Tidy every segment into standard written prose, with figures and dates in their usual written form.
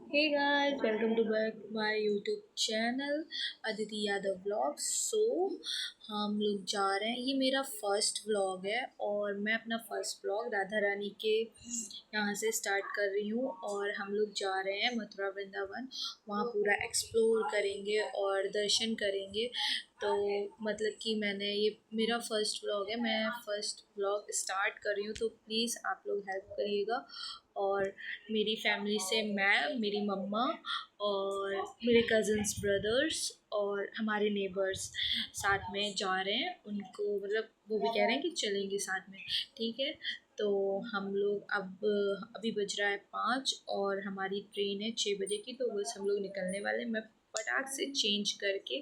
Hey guys, welcome to back my YouTube channel Aditi Yadav vlogs. हम लोग जा रहे हैं, ये मेरा फर्स्ट व्लॉग है और मैं अपना फर्स्ट व्लॉग राधा रानी के यहाँ से स्टार्ट कर रही हूँ। और हम लोग जा रहे हैं मथुरा वृंदावन, वहाँ पूरा एक्सप्लोर करेंगे और दर्शन करेंगे। तो मतलब कि मैंने ये मेरा फर्स्ट व्लॉग है, मैं फर्स्ट व्लॉग स्टार्ट कर रही हूँ, तो प्लीज़ आप लोग हेल्प करिएगा। और मेरी फैमिली से मैं, मेरी मम्मा और मेरे कज़न्स ब्रदर्स और हमारे नेबर्स साथ में जा रहे हैं। उनको मतलब वो भी कह रहे हैं कि चलेंगे साथ में, ठीक है। तो हम लोग अभी बज रहा है 5 और हमारी ट्रेन है 6 बजे की, तो बस हम लोग निकलने वाले हैं। मैं फटाक से चेंज करके,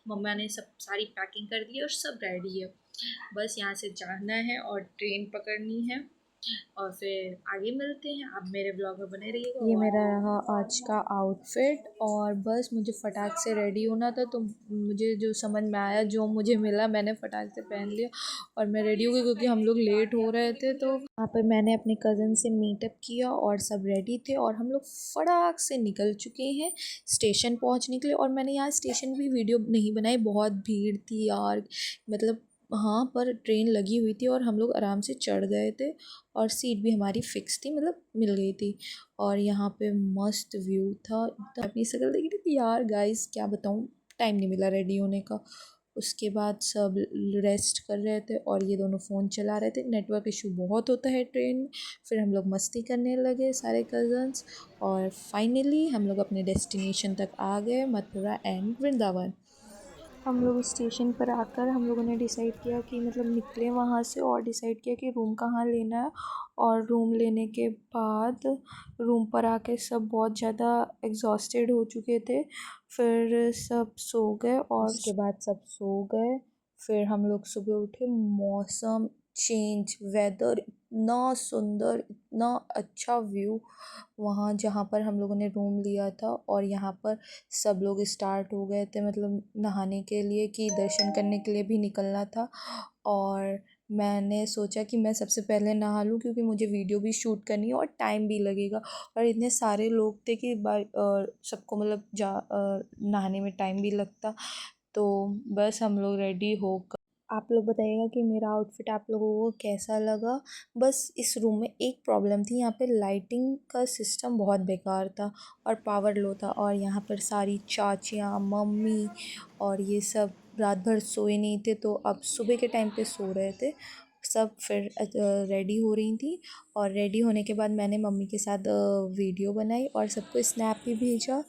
मम्मा ने सब सारी पैकिंग कर दी है और सब रेडी है, बस यहाँ से जाना है और ट्रेन पकड़नी है और फिर आगे मिलते हैं। आप मेरे ब्लॉग में बने रहिएगा। ये मेरा रहा आज का आउटफिट और बस मुझे फटाक से रेडी होना था, तो मुझे जो समझ में आया, जो मुझे मिला, मैंने फटाक से पहन लिया और मैं रेडी हो गई क्योंकि हम लोग लेट हो रहे थे। तो वहाँ पर मैंने अपने कज़न से मीटअप किया और सब रेडी थे और हम लोग फटाक से निकल चुके हैं स्टेशन पहुँचने के लिए। और मैंने यहाँ स्टेशन भी वीडियो नहीं बनाई, बहुत भीड़ थी यार, मतलब हाँ, पर ट्रेन लगी हुई थी और हम लोग आराम से चढ़ गए थे और सीट भी हमारी फ़िक्स थी, मतलब मिल गई थी। और यहाँ पे मस्त व्यू था, एकदम अपनी शक्ल देख रही थी यार। गाइस क्या बताऊँ, टाइम नहीं मिला रेडी होने का। उसके बाद सब रेस्ट कर रहे थे और ये दोनों फ़ोन चला रहे थे, नेटवर्क इशू बहुत होता है ट्रेन में। फिर हम लोग मस्ती करने लगे सारे कज़न्स और फाइनली हम लोग अपने डेस्टिनेशन तक आ गए, मथुरा एंड वृंदावन। हम लोग स्टेशन पर आकर हम लोगों ने डिसाइड किया कि मतलब निकले वहाँ से और डिसाइड किया कि रूम कहाँ लेना है। और रूम लेने के बाद रूम पर आके सब बहुत ज़्यादा एग्जॉस्टेड हो चुके थे, फिर सब सो गए और उसके बाद सब सो गए। फिर हम लोग सुबह उठे, मौसम चेंज, वेदर इतना सुंदर, इतना अच्छा व्यू वहाँ जहाँ पर हम लोगों ने रूम लिया था। और यहाँ पर सब लोग स्टार्ट हो गए थे, मतलब नहाने के लिए, कि दर्शन करने के लिए भी निकलना था। और मैंने सोचा कि मैं सबसे पहले नहा लूँ क्योंकि मुझे वीडियो भी शूट करनी है और टाइम भी लगेगा। और इतने सारे लोग थे कि सबको मतलब नहाने में टाइम भी लगता। तो बस हम लोग रेडी होकर, आप लोग बताइएगा कि मेरा आउटफिट आप लोगों को कैसा लगा। बस इस रूम में एक प्रॉब्लम थी, यहाँ पे लाइटिंग का सिस्टम बहुत बेकार था और पावर लो था। और यहाँ पर सारी चाचियाँ, मम्मी और ये सब रात भर सोए नहीं थे, तो अब सुबह के टाइम पे सो रहे थे सब। फिर रेडी हो रही थी और रेडी होने के बाद मैंने मम्मी के साथ वीडियो बनाई और सबको स्नैप भी भेजा।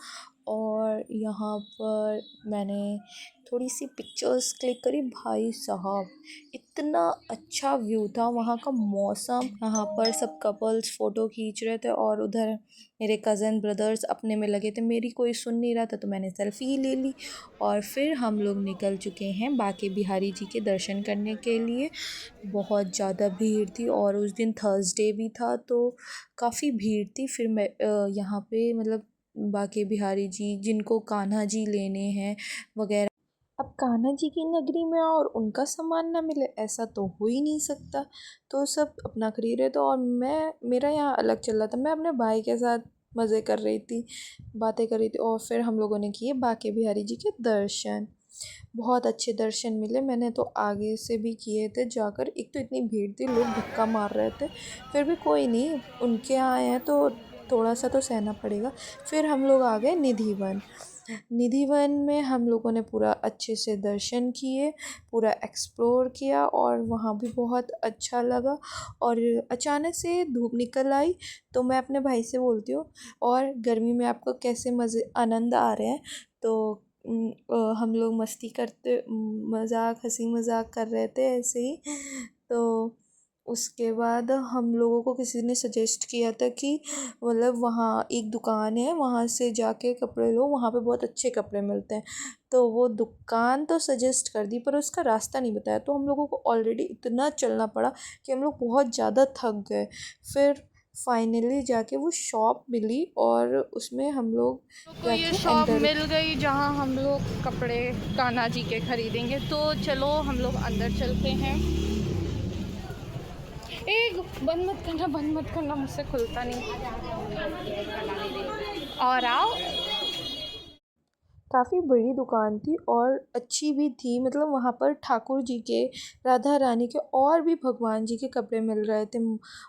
और यहाँ पर मैंने थोड़ी सी पिक्चर्स क्लिक करी। भाई साहब, इतना अच्छा व्यू था, वहाँ का मौसम। यहाँ पर सब कपल्स फ़ोटो खींच रहे थे और उधर मेरे कज़न ब्रदर्स अपने में लगे थे, मेरी कोई सुन नहीं रहा था, तो मैंने सेल्फ़ी ही ले ली। और फिर हम लोग निकल चुके हैं बांके बिहारी जी के दर्शन करने के लिए। बहुत ज़्यादा भीड़ थी और उस दिन थर्सडे भी था, तो काफ़ी भीड़ थी। फिर मैं यहाँ पे मतलब बांके बिहारी जी, जिनको कान्हा जी लेने हैं वगैरह, अब कान्हा जी की नगरी में और उनका सामान ना मिले, ऐसा तो हो ही नहीं सकता। तो सब अपना खरीद रहे थे और मेरा यहाँ अलग चल रहा था, मैं अपने भाई के साथ मज़े कर रही थी, बातें कर रही थी। और फिर हम लोगों ने किए बांके बिहारी जी के दर्शन, बहुत अच्छे दर्शन मिले। मैंने तो आगे से भी किए थे जाकर, एक तो इतनी भीड़ थी, लोग धक्का मार रहे थे, फिर भी कोई नहीं, उनके यहाँ आए हैं तो थोड़ा सा तो सहना पड़ेगा। फिर हम लोग आ गए निधिवन। निधिवन में हम लोगों ने पूरा अच्छे से दर्शन किए, पूरा एक्सप्लोर किया और वहाँ भी बहुत अच्छा लगा। और अचानक से धूप निकल आई, तो मैं अपने भाई से बोलती हूँ, और गर्मी में आपको कैसे मज़े आनंद आ रहे हैं। तो हम लोग मस्ती करते, मज़ाक, हंसी मज़ाक कर रहे थे ऐसे ही। तो उसके बाद हम लोगों को किसी ने सजेस्ट किया था कि मतलब वहाँ एक दुकान है, वहाँ से जाके कपड़े लो, वहाँ पे बहुत अच्छे कपड़े मिलते हैं। तो वो दुकान तो सजेस्ट कर दी पर उसका रास्ता नहीं बताया, तो हम लोगों को ऑलरेडी इतना चलना पड़ा कि हम लोग बहुत ज़्यादा थक गए। फिर फाइनली जाके वो शॉप मिली और उसमें हम लोग को ये जाके शॉप अंदर। मिल गई जहां हम लोग कपड़े कान्हा जी के खरीदेंगे। तो चलो हम लोग अंदर चलते हैं। एक बंद मत करना, बंद मत करना, मुझसे खुलता नहीं। और आओ। काफ़ी बड़ी दुकान थी और अच्छी भी थी, मतलब वहाँ पर ठाकुर जी के, राधा रानी के और भी भगवान जी के कपड़े मिल रहे थे।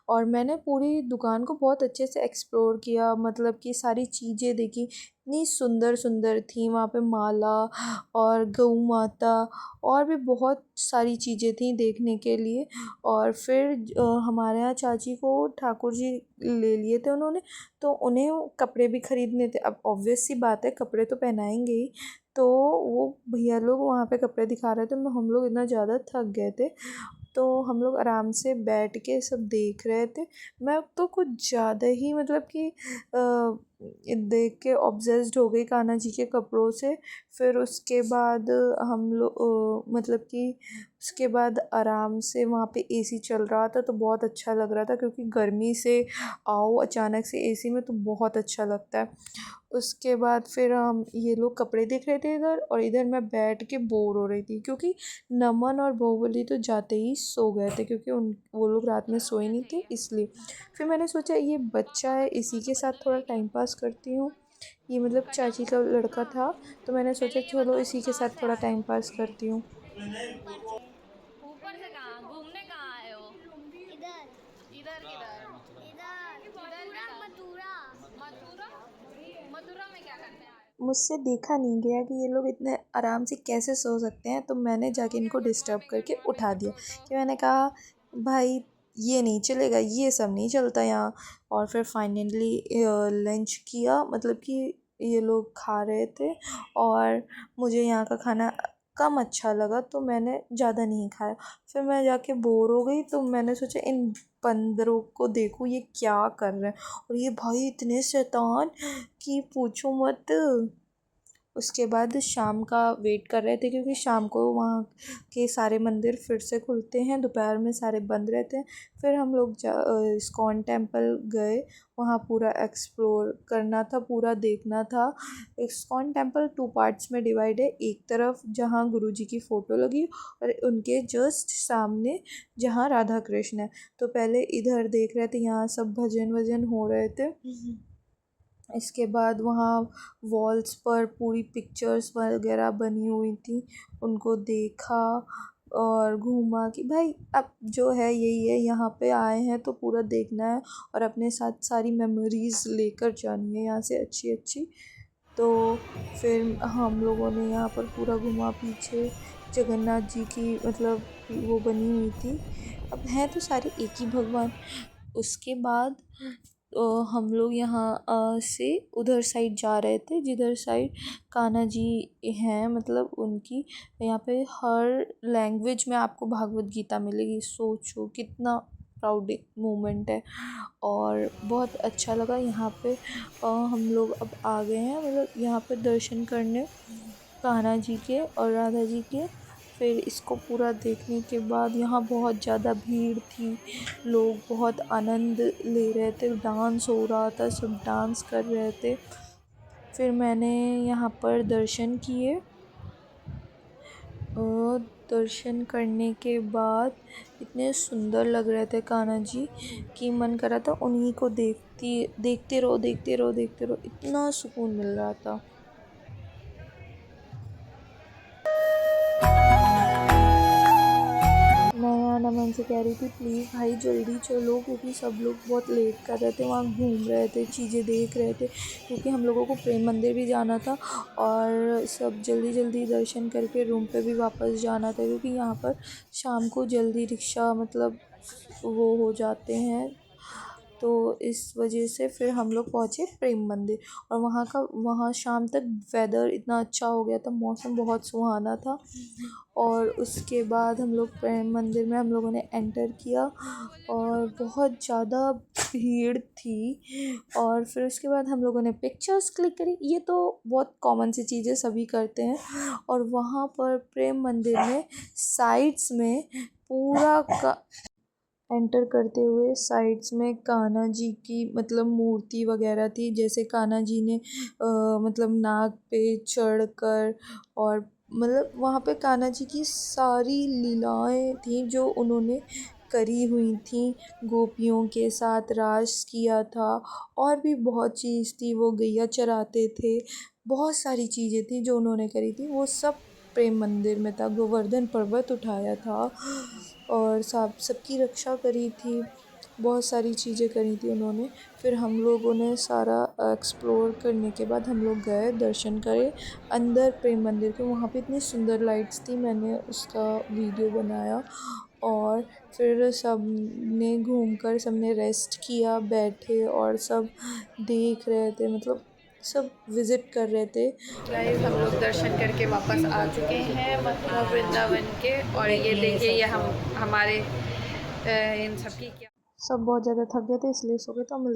और मैंने पूरी दुकान को बहुत अच्छे से एक्सप्लोर किया, मतलब कि सारी चीज़ें देखी। इतनी सुंदर सुंदर थी वहाँ पे, माला और गऊ माता और भी बहुत सारी चीज़ें थी देखने के लिए। और फिर हमारे यहाँ चाची को ठाकुर जी ले लिए थे उन्होंने, तो उन्हें कपड़े भी ख़रीदने थे। अब ऑब्वियस सी बात है, कपड़े तो पहनाएंगे ही। तो वो भैया लोग वहाँ पे कपड़े दिखा रहे थे, हम लोग इतना ज़्यादा थक गए थे, तो हम लोग आराम से बैठ के सब देख रहे थे। मैं तो कुछ ज़्यादा ही मतलब कि देख के ऑब्सेस्ड हो गई कान्हा जी के कपड़ों से। फिर उसके बाद हम लोग मतलब कि उसके बाद आराम से वहाँ पे एसी चल रहा था, तो बहुत अच्छा लग रहा था, क्योंकि गर्मी से आओ अचानक से एसी में तो बहुत अच्छा लगता है। उसके बाद फिर हम ये लोग कपड़े देख रहे थे इधर, और इधर मैं बैठ के बोर हो रही थी, क्योंकि नमन और बाहुबली तो जाते ही सो गए थे, क्योंकि उन वो लोग रात में सोए नहीं थे इसलिए। फिर मैंने सोचा ये बच्चा है, इसी के साथ थोड़ा टाइम पास करती हूँ। ये मतलब चाची का लड़का था, तो मैंने सोचा पहले ये चलो बताओ इसी के कहाँ साथ से थोड़ा आए टाइम हो? पास करती हूँ। ऊपर से कहाँ घूमने कहाँ आए हो? इधर इधर किधर? इधर मथुरा मथुरा। मथुरा में क्या करने आए मुझसे देखा नहीं गया कि ये लोग इतने आराम से कैसे सो सकते हैं, तो मैंने हो? जाके हो गया इनको गुड डिस्टर्ब मॉर्निंग गुड करके मॉर्निंग उठा उठो दिया। उठो। कि मैंने कहा भाई ये नहीं चलेगा, ये सब नहीं चलता यहाँ। और फिर फाइनली लंच किया, मतलब कि ये लोग खा रहे थे, और मुझे यहाँ का खाना कम अच्छा लगा, तो मैंने ज़्यादा नहीं खाया। फिर मैं जाके बोर हो गई, तो मैंने सोचा इन बंदरों को देखूँ ये क्या कर रहे हैं। और ये भाई इतने शैतान कि पूछो मत। उसके बाद शाम का वेट कर रहे थे, क्योंकि शाम को वहाँ के सारे मंदिर फिर से खुलते हैं, दोपहर में सारे बंद रहते हैं। फिर हम लोग इस्कॉन टेम्पल गए, वहाँ पूरा एक्सप्लोर करना था, पूरा देखना था। इस्कॉन टेम्पल 2 पार्ट्स में डिवाइड है, एक तरफ जहाँ गुरु जी की फ़ोटो लगी, और उनके जस्ट सामने जहाँ राधा कृष्ण है। तो पहले इधर देख रहे थे, यहाँ सब भजन वजन हो रहे थे। इसके बाद वहाँ वॉल्स पर पूरी पिक्चर्स वगैरह बनी हुई थी, उनको देखा और घूमा कि भाई अब जो है यही है, यहाँ पे आए हैं तो पूरा देखना है, और अपने साथ सारी मेमोरीज़ लेकर जानी है यहाँ से अच्छी अच्छी। तो फिर हम लोगों ने यहाँ पर पूरा घूमा, पीछे जगन्नाथ जी की मतलब वो बनी हुई थी। अब हैं तो सारे एक ही भगवान। उसके बाद हम लोग यहाँ से उधर साइड जा रहे थे, जिधर साइड कान्हा जी हैं, मतलब उनकी यहाँ पे हर लैंग्वेज में आपको भागवत गीता मिलेगी। सोचो कितना प्राउड मोमेंट है, और बहुत अच्छा लगा यहाँ पे। हम लोग अब आ गए हैं, मतलब यहाँ पे दर्शन करने कान्हा जी के और राधा जी के। फिर इसको पूरा देखने के बाद यहाँ बहुत ज़्यादा भीड़ थी, लोग बहुत आनंद ले रहे थे, डांस हो रहा था, सब डांस कर रहे थे। फिर मैंने यहाँ पर दर्शन किए, और दर्शन करने के बाद इतने सुंदर लग रहे थे कान्हा जी कि मन कर रहा था उन्हीं को देखते रहो देखते रहो देखते रहो, इतना सुकून मिल रहा था। मैं यहाँ नमन से कह रही थी प्लीज़ भाई जल्दी चलो, क्योंकि सब लोग बहुत लेट कर रहे थे, वहाँ घूम रहे थे, चीज़ें देख रहे थे, क्योंकि हम लोगों को प्रेम मंदिर भी जाना था, और सब जल्दी जल्दी दर्शन करके रूम पे भी वापस जाना था, क्योंकि यहाँ पर शाम को जल्दी रिक्शा मतलब वो हो जाते हैं। तो इस वजह से फिर हम लोग पहुँचे प्रेम मंदिर, और वहाँ शाम तक वेदर इतना अच्छा हो गया था, मौसम बहुत सुहाना था। और उसके बाद हम लोग प्रेम मंदिर में हम लोगों ने एंटर किया, और बहुत ज़्यादा भीड़ थी। और फिर उसके बाद हम लोगों ने पिक्चर्स क्लिक करी, ये तो बहुत कॉमन सी चीज़ें सभी करते हैं। और वहाँ पर प्रेम मंदिर में साइड्स में पूरा का एंटर करते हुए साइड्स में कान्हा जी की मतलब मूर्ति वगैरह थी, जैसे कान्हा जी ने मतलब नाग पे चढ़कर, और मतलब वहाँ पे कान्हा जी की सारी लीलाएं थी जो उन्होंने करी हुई थी, गोपियों के साथ रास किया था, और भी बहुत चीज़ थी। वो गैया चराते थे, बहुत सारी चीज़ें थी जो उन्होंने करी थी। वो सब प्रेम मंदिर में था। गोवर्धन पर्वत उठाया था और सबकी रक्षा करी थी, बहुत सारी चीज़ें करी थी उन्होंने। फिर हम लोगों ने सारा एक्सप्लोर करने के बाद हम लोग गए, दर्शन करे अंदर प्रेम मंदिर के। वहाँ पे इतनी सुंदर लाइट्स थी, मैंने उसका वीडियो बनाया। और फिर सब ने घूमकर सबने रेस्ट किया, बैठे और सब देख रहे थे, मतलब सब विज़िट कर रहे थे। गाइस हम लोग दर्शन करके वापस आ चुके हैं मथुरा वृंदावन के। और ये देखिए ये हम हमारे इन सब की क्या सब बहुत ज़्यादा थक गए थे इसलिए सो गए, तो हम